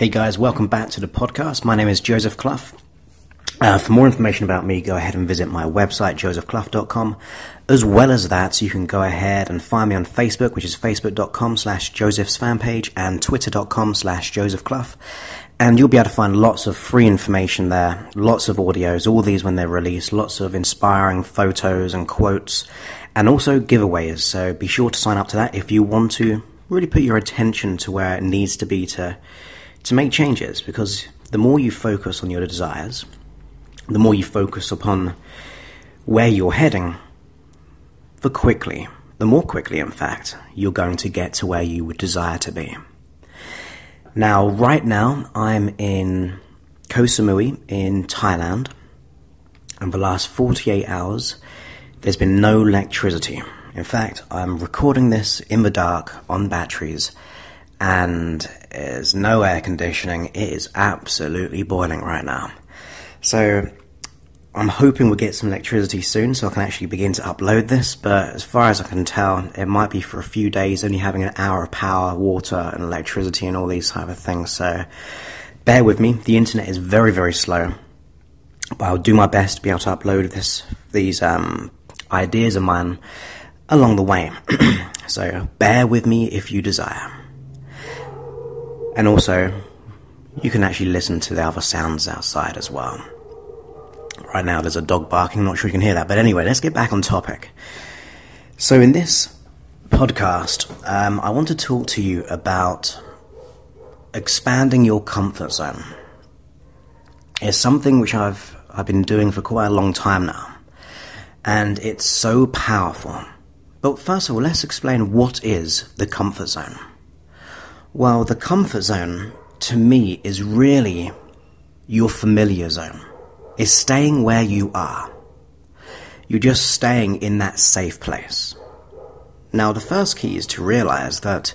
Hey guys, welcome back to the podcast. My name is Joseph Clough. For more information about me, go ahead and visit my website, josephclough.com. As well as that, you can go ahead and find me on Facebook, which is facebook.com/Joseph's fan page, and twitter.com/Joseph Clough. And you'll be able to find lots of free information there, lots of audios, all these when they're released, lots of inspiring photos and quotes, and also giveaways. So be sure to sign up to that if you want to really put your attention to where it needs to be to make changes, because the more you focus on your desires, the more you focus upon where you're heading, the more quickly, in fact, you're going to get to where you would desire to be. Now, right now, I'm in Koh Samui in Thailand, and for the last 48 hours, there's been no electricity. In fact, I'm recording this in the dark on batteries, and there's no air conditioning. It is absolutely boiling right now. So I'm hoping we'll get some electricity soon so I can actually begin to upload this, but as far as I can tell, it might be for a few days, only having an hour of power, water and electricity and all these type of things. So bear with me. The internet is very, very slow, but I'll do my best to be able to upload these ideas of mine along the way. So bear with me if you desire. And also, you can actually listen to the other sounds outside as well. Right now there's a dog barking, I'm not sure you can hear that. But anyway, let's get back on topic. So in this podcast, I want to talk to you about expanding your comfort zone. It's something which I've been doing for quite a long time now. And it's so powerful. But first of all, let's explain what is the comfort zone. Well, the comfort zone, to me, is really your familiar zone. It's staying where you are. You're just staying in that safe place. Now, the first key is to realize that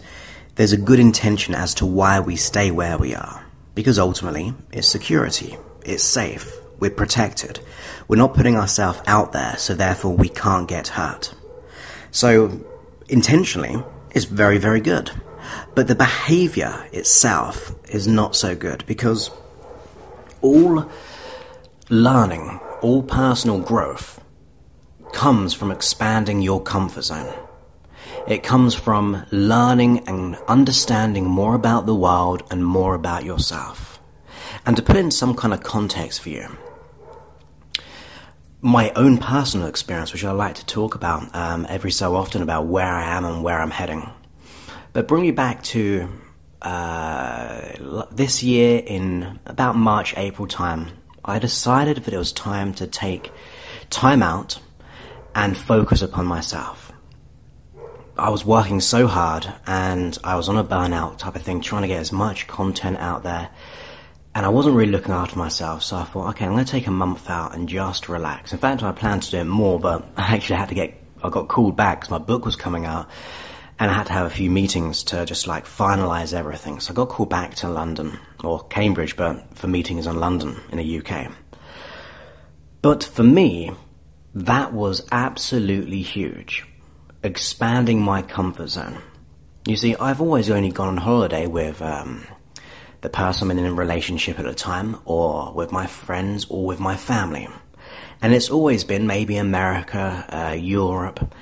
there's a good intention as to why we stay where we are. Because ultimately, it's security. It's safe. We're protected. We're not putting ourselves out there, so therefore we can't get hurt. So, intentionally, it's very, very good. But the behavior itself is not so good, because all learning, all personal growth comes from expanding your comfort zone. It comes from learning and understanding more about the world and more about yourself. And to put in some kind of context for you, my own personal experience, which I like to talk about every so often, about where I am and where I'm heading. But bring me back to this year in about March, April time. I decided that it was time to take time out and focus upon myself. I was working so hard and I was on a burnout type of thing, trying to get as much content out there. And I wasn't really looking after myself, so I thought, okay, I'm going to take a month out and just relax. In fact, I planned to do it more, but I got called back because my book was coming out. And I had to have a few meetings to just finalize everything. So I got called back to London, or Cambridge, but for meetings in London, in the UK. But for me, that was absolutely huge. Expanding my comfort zone. You see, I've always only gone on holiday with the person I'm in a relationship at the time, or with my friends, or with my family. And it's always been maybe America, Europe,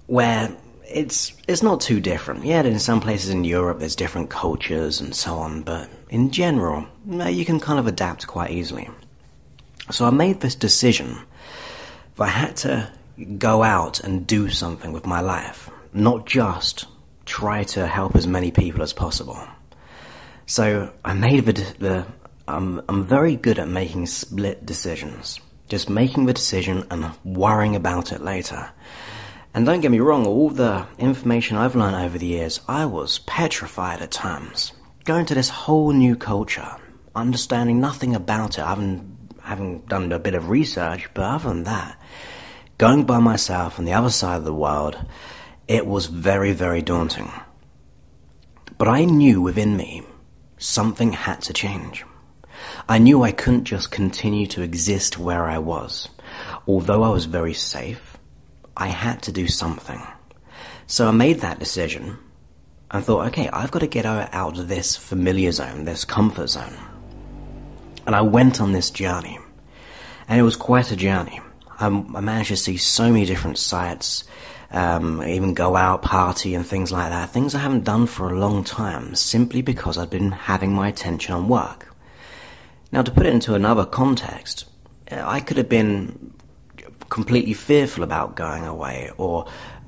where it's not too different. Yeah, in some places in Europe there's different cultures and so on, but in general, you can kind of adapt quite easily. So I made this decision that I had to go out and do something with my life, not just try to help as many people as possible. So I made I'm very good at making split decisions. Just making the decision and worrying about it later. And don't get me wrong, all the information I've learned over the years, I was petrified at times. Going to this whole new culture, understanding nothing about it. I haven't done a bit of research, but other than that, going by myself on the other side of the world, it was very, very daunting. But I knew within me, something had to change. I knew I couldn't just continue to exist where I was. Although I was very safe, I had to do something. So I made that decision, and thought, okay, I've got to get out of this familiar zone, this comfort zone. And I went on this journey, and it was quite a journey. I managed to see so many different sites, even go out, party and things like that, things I haven't done for a long time, simply because I've been having my attention on work. Now, to put it into another context, I could have been completely fearful about going away, or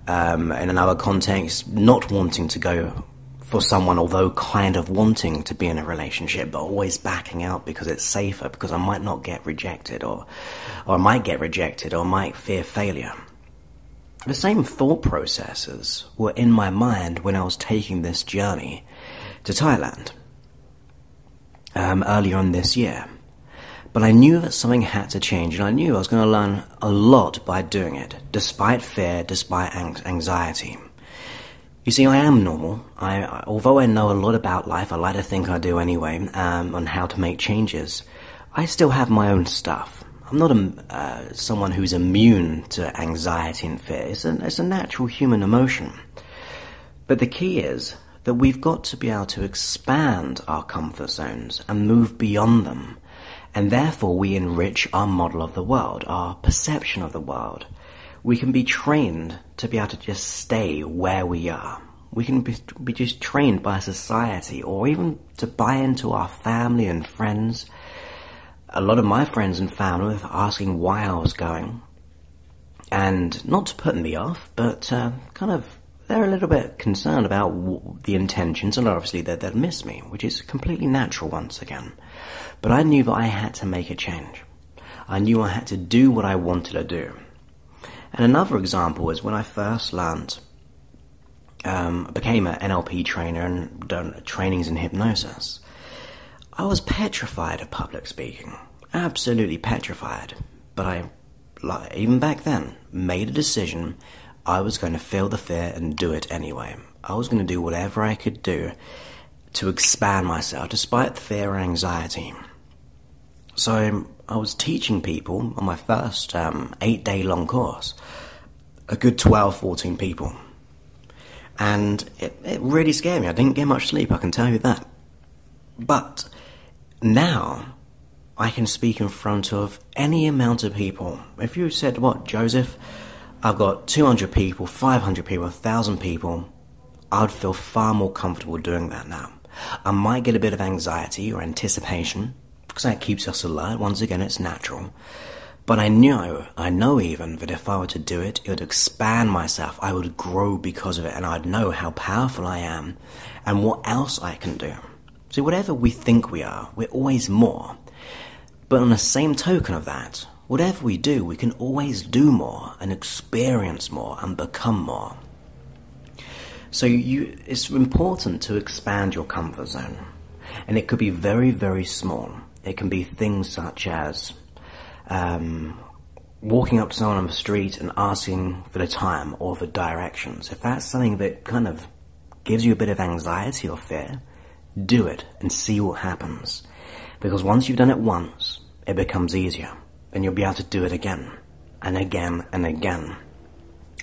in another context, not wanting to go for someone, although kind of wanting to be in a relationship, but always backing out because it's safer, because I might not get rejected, or I might get rejected, or might fear failure. The same thought processes were in my mind when I was taking this journey to Thailand earlier on this year. But I knew that something had to change, and I knew I was going to learn a lot by doing it, despite fear, despite anxiety. You see, I am normal. Although I know a lot about life, I like to think I do anyway, on how to make changes, I still have my own stuff. I'm not someone who's immune to anxiety and fear. It's a natural human emotion. But the key is that we've got to be able to expand our comfort zones and move beyond them. And therefore we enrich our model of the world, our perception of the world. We can be trained to be able to just stay where we are. We can be just trained by society, or even to buy into our family and friends. A lot of my friends and family were asking why I was going. And not to put me off, but they're a little bit concerned about the intentions, and obviously they'd miss me, which is completely natural once again. But I knew that I had to make a change. I knew I had to do what I wanted to do. And another example is when I first learned, became an NLP trainer and done trainings in hypnosis. I was petrified of public speaking, absolutely petrified. But even back then, made a decision. I was going to feel the fear and do it anyway. I was going to do whatever I could do to expand myself, despite the fear and anxiety. So I was teaching people on my first 8-day-long course, a good 12, 14 people. And it really scared me. I didn't get much sleep, I can tell you that. But now I can speak in front of any amount of people. If you said, what, Joseph, I've got 200 people, 500 people, 1,000 people, I'd feel far more comfortable doing that now. I might get a bit of anxiety or anticipation, because that keeps us alert. Once again, it's natural. But I know even that if I were to do it, it would expand myself. I would grow because of it, and I'd know how powerful I am and what else I can do. See, whatever we think we are, we're always more. But on the same token of that, whatever we do, we can always do more and experience more and become more. So it's important to expand your comfort zone. And it could be very, very small. It can be things such as walking up to someone on the street and asking for the time or for directions. If that's something that kind of gives you a bit of anxiety or fear, do it and see what happens. Because once you've done it once, it becomes easier. And you'll be able to do it again and again and again.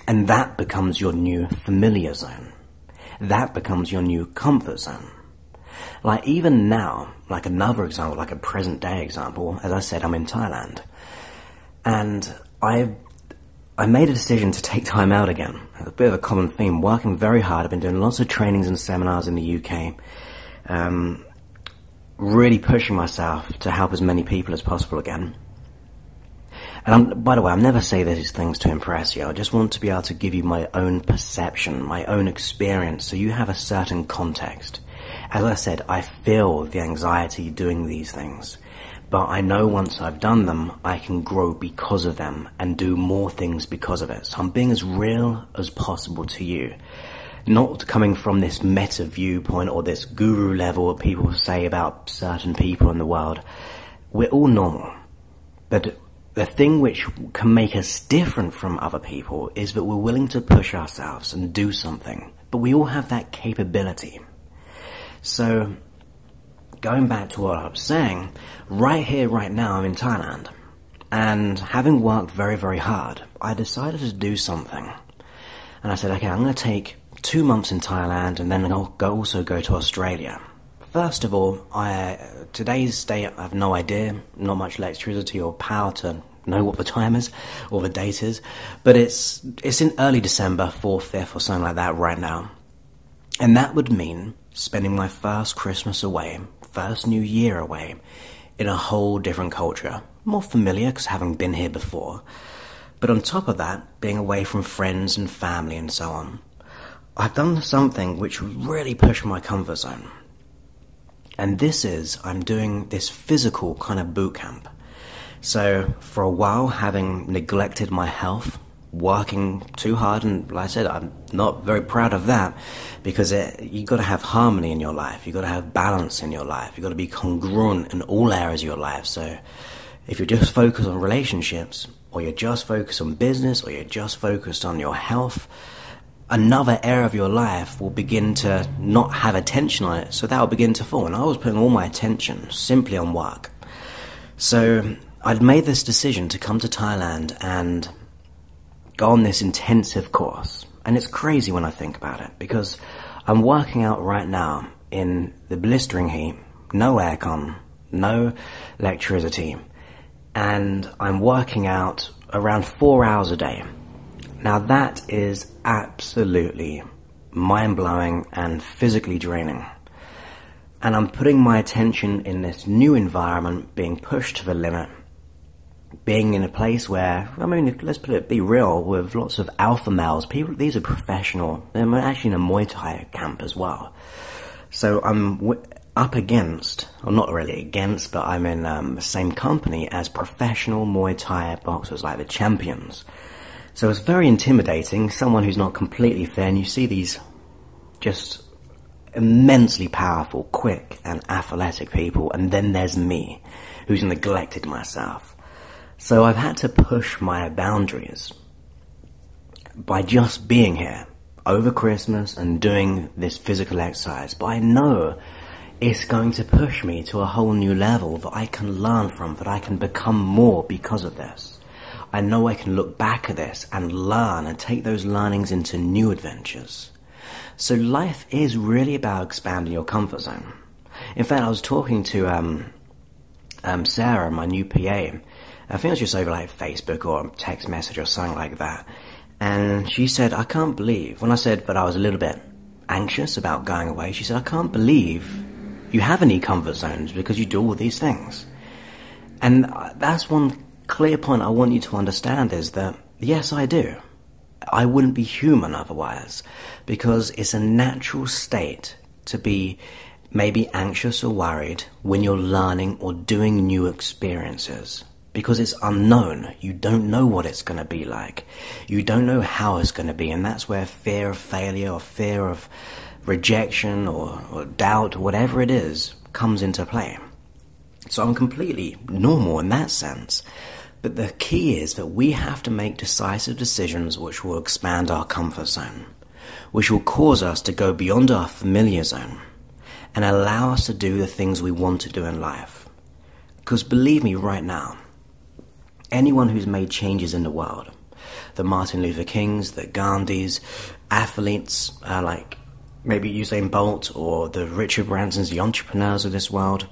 And that becomes your new familiar zone. That becomes your new comfort zone. Like even now, like another example, like a present day example, as I said, I'm in Thailand. And I made a decision to take time out again. A bit of a common theme, working very hard. I've been doing lots of trainings and seminars in the UK. Really pushing myself to help as many people as possible again. And by the way, I never say these things to impress you. I just want to be able to give you my own perception, my own experience, so you have a certain context. As I said, I feel the anxiety doing these things, but I know once I've done them, I can grow because of them and do more things because of it. So I'm being as real as possible to you. Not coming from this meta viewpoint or this guru level what people say about certain people in the world. We're all normal. But the thing which can make us different from other people is that we're willing to push ourselves and do something. But we all have that capability. So, going back to what I was saying, right here, right now, I'm in Thailand. And having worked very, very hard, I decided to do something. And I said, okay, I'm going to take 2 months in Thailand, and then I'll also go to Australia. First of all, today's date, I have no idea, not much electricity or power to know what the time is or the date is, but it's in early December, 4th, 5th or something like that right now. And that would mean spending my first Christmas away, first New Year away, in a whole different culture. More familiar because having been here before. But on top of that, being away from friends and family and so on. I've done something which really pushed my comfort zone. And this is, I'm doing this physical kind of boot camp. So for a while, having neglected my health, working too hard, and like I said, I'm not very proud of that, because you got to have harmony in your life, you got to have balance in your life, you got to be congruent in all areas of your life. So if you're just focused on relationships, or you're just focused on business, or you're just focused on your health, another area of your life will begin to not have attention on it, so that will begin to fall. And I was putting all my attention simply on work. So I'd made this decision to come to Thailand and go on this intensive course. And it's crazy when I think about it, because I'm working out right now in the blistering heat, no aircon, no electricity, and I'm working out around 4 hours a day. Now that is absolutely mind-blowing and physically draining. And I'm putting my attention in this new environment, being pushed to the limit, being in a place where, I mean, let's be real, with lots of alpha males. These are professional. They're actually in a Muay Thai camp as well. So I'm up against, or not really against, but I'm in the same company as professional Muay Thai boxers, like the champions. So it's very intimidating, someone who's not completely fair, and you see these just immensely powerful, quick and athletic people, and then there's me, who's neglected myself. So I've had to push my boundaries by just being here over Christmas and doing this physical exercise. But I know it's going to push me to a whole new level that I can learn from, that I can become more because of this. I know I can look back at this and learn and take those learnings into new adventures. So life is really about expanding your comfort zone. In fact, I was talking to Sarah, my new PA. I think it was just over like Facebook or text message or something like that. And she said, I can't believe, when I said that I was a little bit anxious about going away, she said, I can't believe you have any comfort zones because you do all these things. And that's one clear point I want you to understand, is that, yes, I do. I wouldn't be human otherwise, because it's a natural state to be maybe anxious or worried when you're learning or doing new experiences. Because it's unknown. You don't know what it's going to be like. You don't know how it's going to be. And that's where fear of failure or fear of rejection or doubt, whatever it is, comes into play. So I'm completely normal in that sense. But the key is that we have to make decisive decisions which will expand our comfort zone, which will cause us to go beyond our familiar zone and allow us to do the things we want to do in life. Because believe me right now, anyone who's made changes in the world, the Martin Luther Kings, the Gandhis, athletes like maybe Usain Bolt or the Richard Bransons, the entrepreneurs of this world,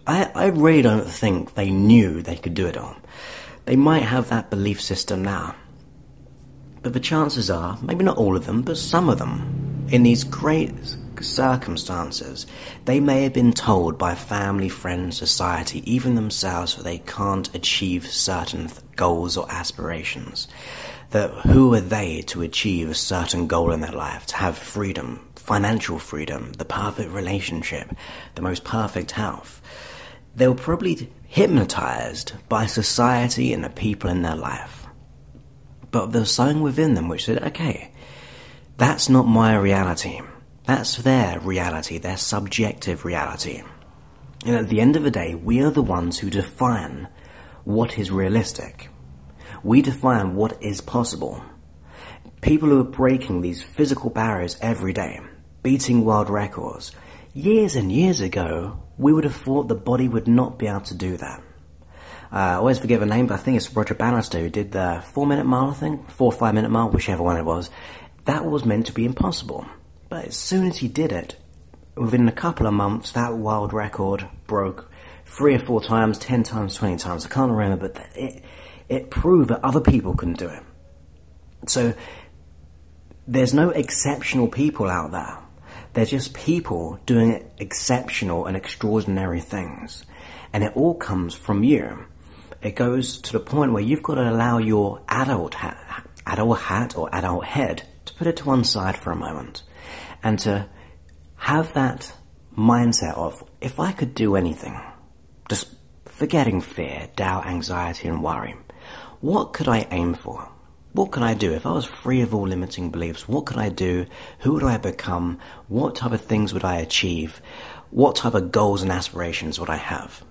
I really don't think they knew they could do it all. They might have that belief system now. But the chances are, maybe not all of them, but some of them, in these great circumstances, they may have been told by family, friends, society, even themselves, that they can't achieve certain goals or aspirations. That who are they to achieve a certain goal in their life, to have freedom, financial freedom, the perfect relationship, the most perfect health? They were probably hypnotized by society and the people in their life. But there was something within them which said, okay, that's not my reality. That's their reality, their subjective reality. And at the end of the day, we are the ones who define what is realistic. We define what is possible. People who are breaking these physical barriers every day, beating world records, years and years ago, we would have thought the body would not be able to do that. I always forget the name, but I think it's Roger Bannister who did the 4-minute mile thing, 4 or 5-minute mile, whichever one it was. that was meant to be impossible. But as soon as he did it, within a couple of months, that world record broke 3 or 4 times, 10 times, 20 times. I can't remember, but it proved that other people couldn't do it. So there's no exceptional people out there. They're just people doing exceptional and extraordinary things. And it all comes from you. It goes to the point where you've got to allow your adult hat or adult head to put it to one side for a moment. And to have that mindset of, if I could do anything, just forgetting fear, doubt, anxiety, and worry, what could I aim for? What could I do? If I was free of all limiting beliefs, what could I do? Who would I become? What type of things would I achieve? What type of goals and aspirations would I have?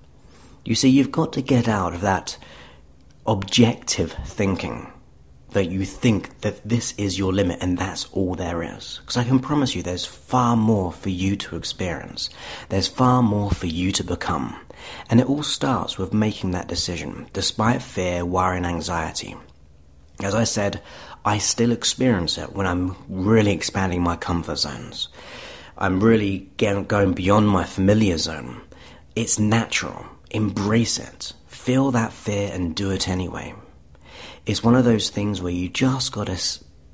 You see, you've got to get out of that objective thinking that you think that this is your limit and that's all there is. Because I can promise you there's far more for you to experience. There's far more for you to become. And it all starts with making that decision, despite fear, worry, and anxiety. As I said, I still experience it when I'm really expanding my comfort zones. I'm really going beyond my familiar zone. It's natural. Embrace it. Feel that fear and do it anyway. It's one of those things where you just got to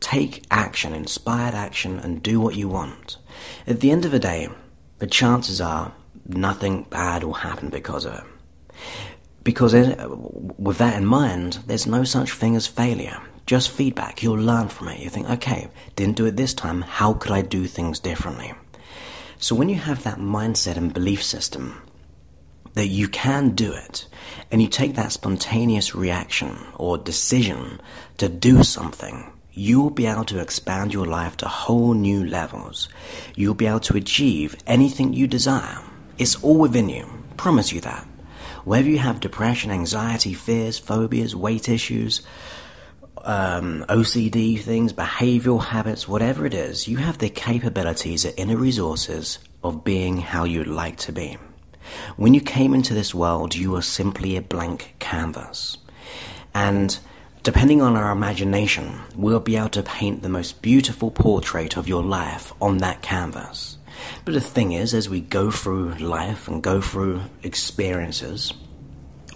take action, inspired action, and do what you want. At the end of the day, the chances are nothing bad will happen because of it. Because with that in mind, there's no such thing as failure. Just feedback. You'll learn from it. You think, okay, didn't do it this time. How could I do things differently? So when you have that mindset and belief system that you can do it, and you take that spontaneous reaction or decision to do something, you will be able to expand your life to whole new levels. You'll be able to achieve anything you desire. It's all within you. Promise you that. Whether you have depression, anxiety, fears, phobias, weight issues, OCD things, behavioral habits, whatever it is, you have the capabilities, the inner resources of being how you'd like to be. When you came into this world, you were simply a blank canvas. And depending on our imagination, we'll be able to paint the most beautiful portrait of your life on that canvas. But the thing is, as we go through life and go through experiences,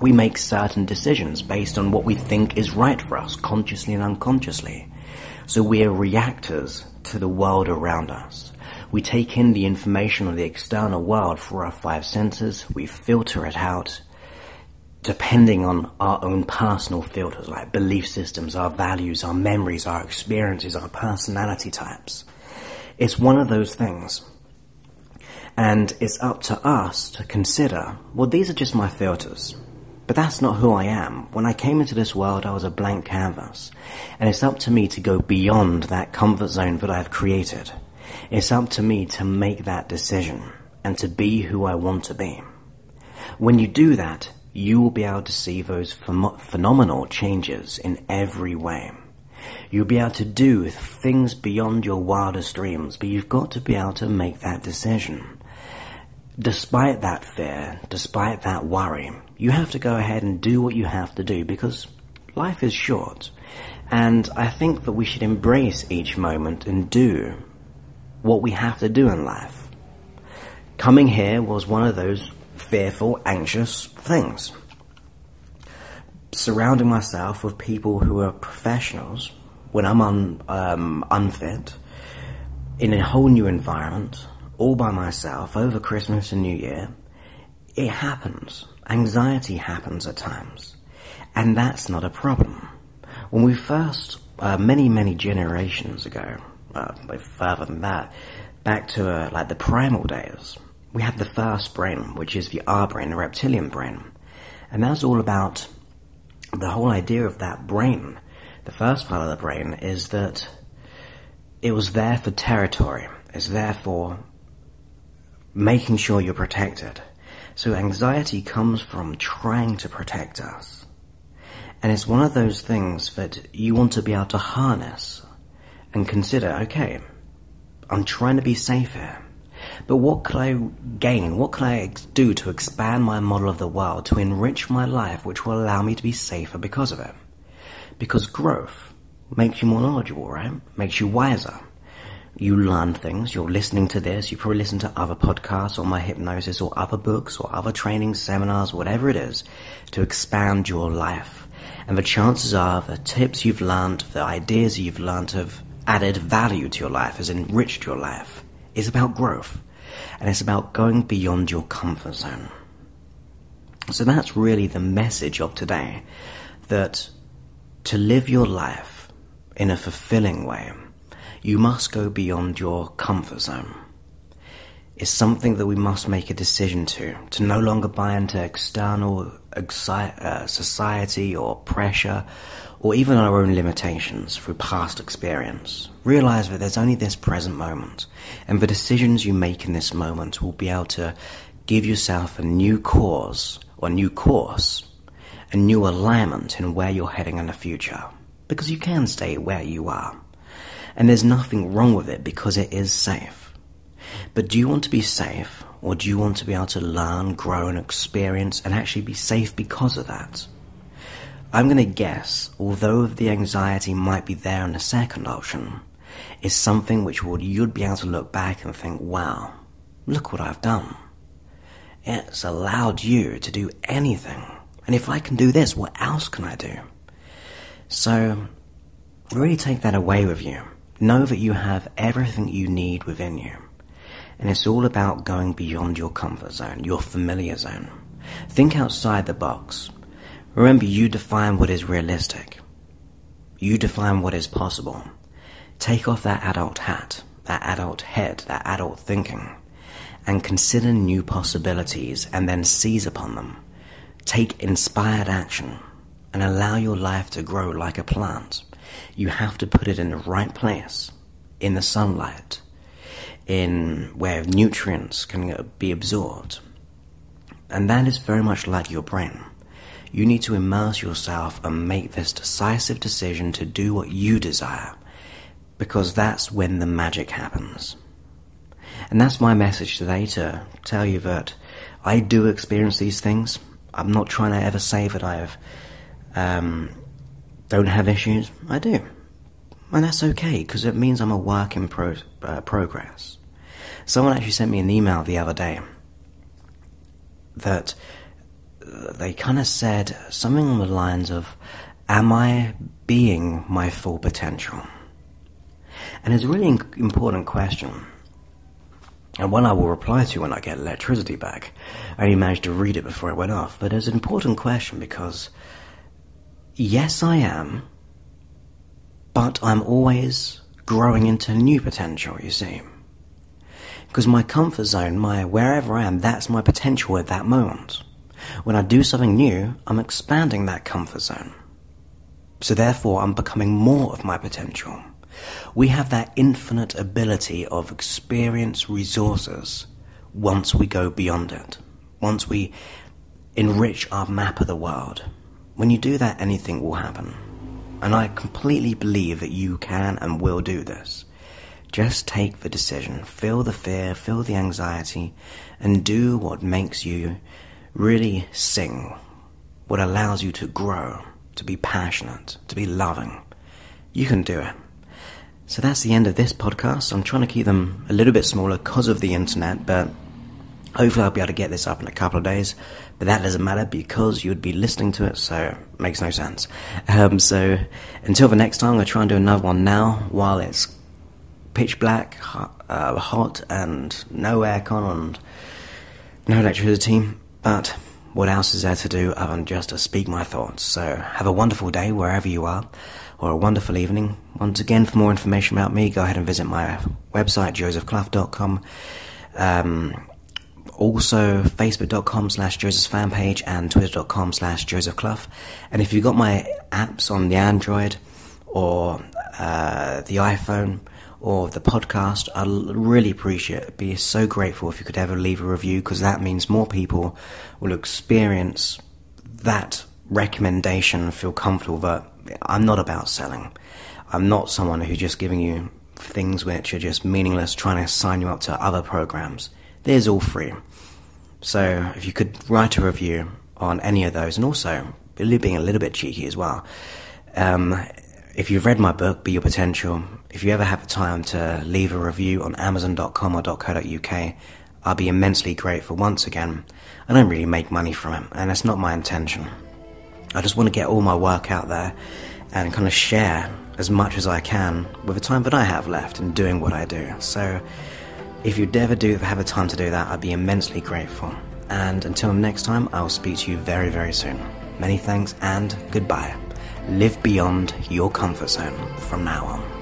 we make certain decisions based on what we think is right for us, consciously and unconsciously. So we are reactors to the world around us. We take in the information of the external world through our 5 senses. We filter it out depending on our own personal filters, like belief systems, our values, our memories, our experiences, our personality types. It's one of those things. And it's up to us to consider, well, these are just my filters. But that's not who I am. When I came into this world, I was a blank canvas. And it's up to me to go beyond that comfort zone that I've created. It's up to me to make that decision and to be who I want to be. When you do that, you will be able to see those phenomenal changes in every way. You'll be able to do things beyond your wildest dreams, but you've got to be able to make that decision. Despite that fear, despite that worry, you have to go ahead and do what you have to do because life is short. And I think that we should embrace each moment and do what we have to do in life. Coming here was one of those fearful, anxious things. Surrounding myself with people who are professionals when I'm unfit, in a whole new environment, all by myself, over Christmas and New Year, it happens. Anxiety happens at times. And that's not a problem. When we first, many generations ago, further than that, back to like the primal days, we had the first brain, which is the R brain, the reptilian brain. And that's all about the whole idea of that brain. The first part of the brain is that it was there for territory. It's there for making sure you're protected. So anxiety comes from trying to protect us. And it's one of those things that you want to be able to harness and consider, okay, I'm trying to be safe here. But what could I gain? What could I do to expand my model of the world, to enrich my life, which will allow me to be safer because of it? Because growth, makes you more knowledgeable, right? Makes you wiser. You learn things. You're listening to this. You probably listen to other podcasts on my hypnosis or other books or other training seminars, whatever it is, to expand your life. And the chances are the tips you've learned, the ideas you've learned have added value to your life, has enriched your life. It's about growth. And it's about going beyond your comfort zone. So that's really the message of today, that to live your life in a fulfilling way, you must go beyond your comfort zone. It's something that we must make a decision to no longer buy into external society or pressure, or even our own limitations through past experience. Realize that there's only this present moment, and the decisions you make in this moment will be able to give yourself a new cause, or new course, a new alignment in where you're heading in the future. Because you can stay where you are. And there's nothing wrong with it because it is safe. But do you want to be safe, or do you want to be able to learn, grow, and experience, and actually be safe because of that? I'm going to guess, although the anxiety might be there in the second option, is something which you'd be able to look back and think, wow, look what I've done. It's allowed you to do anything. And if I can do this, what else can I do? So, really take that away with you. Know that you have everything you need within you. And it's all about going beyond your comfort zone, your familiar zone. Think outside the box. Remember, you define what is realistic. You define what is possible. Take off that adult hat, that adult head, that adult thinking, and consider new possibilities and then seize upon them. Take inspired action and allow your life to grow like a plant. You have to put it in the right place, in the sunlight, in where nutrients can be absorbed. And that is very much like your brain. You need to immerse yourself and make this decisive decision to do what you desire, because that's when the magic happens. And that's my message today, to tell you that I do experience these things. I'm not trying to ever say that I've don't have issues. I do. And that's okay, because it means I'm a work in progress. Someone actually sent me an email the other day that they kind of said something on the lines of, am I being my full potential? And it's a really important question, and one I will reply to when I get electricity back. I only managed to read it before it went off, but it's an important question because yes, I am, but I'm always growing into new potential, you see. Because my comfort zone, wherever I am, that's my potential at that moment. When I do something new, I'm expanding that comfort zone. So therefore, I'm becoming more of my potential. We have that infinite ability of experience resources once we go beyond it. Once we enrich our map of the world. When you do that, anything will happen. And I completely believe that you can and will do this. Just take the decision, feel the fear, feel the anxiety, and do what makes you really sing, what allows you to grow, to be passionate, to be loving. You can do it. So that's the end of this podcast. I'm trying to keep them a little bit smaller because of the internet, but hopefully I'll be able to get this up in a couple of days. But that doesn't matter because you'd be listening to it, so it makes no sense. So until the next time, I'm going to try and do another one now while it's pitch black, hot, and no aircon and no electricity. But what else is there to do other than just to speak my thoughts? So have a wonderful day wherever you are, or a wonderful evening. Once again, for more information about me, go ahead and visit my website, josephclough.com. Also, facebook.com/Joseph's fan page and twitter.com/Joseph Clough. And if you've got my apps on the Android or the iPhone or the podcast, I'd really appreciate it. Be so grateful if you could ever leave a review, because that means more people will experience that recommendation and feel comfortable that I'm not about selling. I'm not someone who's just giving you things which are just meaningless, trying to sign you up to other programs. There's all free. So if you could write a review on any of those, and also being a little bit cheeky as well, if you've read my book, Be Your Potential, if you ever have the time to leave a review on Amazon.com or .co.uk, I'll be immensely grateful. Once again, I don't really make money from it, and that's not my intention. I just want to get all my work out there and kind of share as much as I can with the time that I have left in doing what I do. So if you'd ever have the time to do that, I'd be immensely grateful. And until next time, I will speak to you very, very soon. Many thanks and goodbye. Live beyond your comfort zone from now on.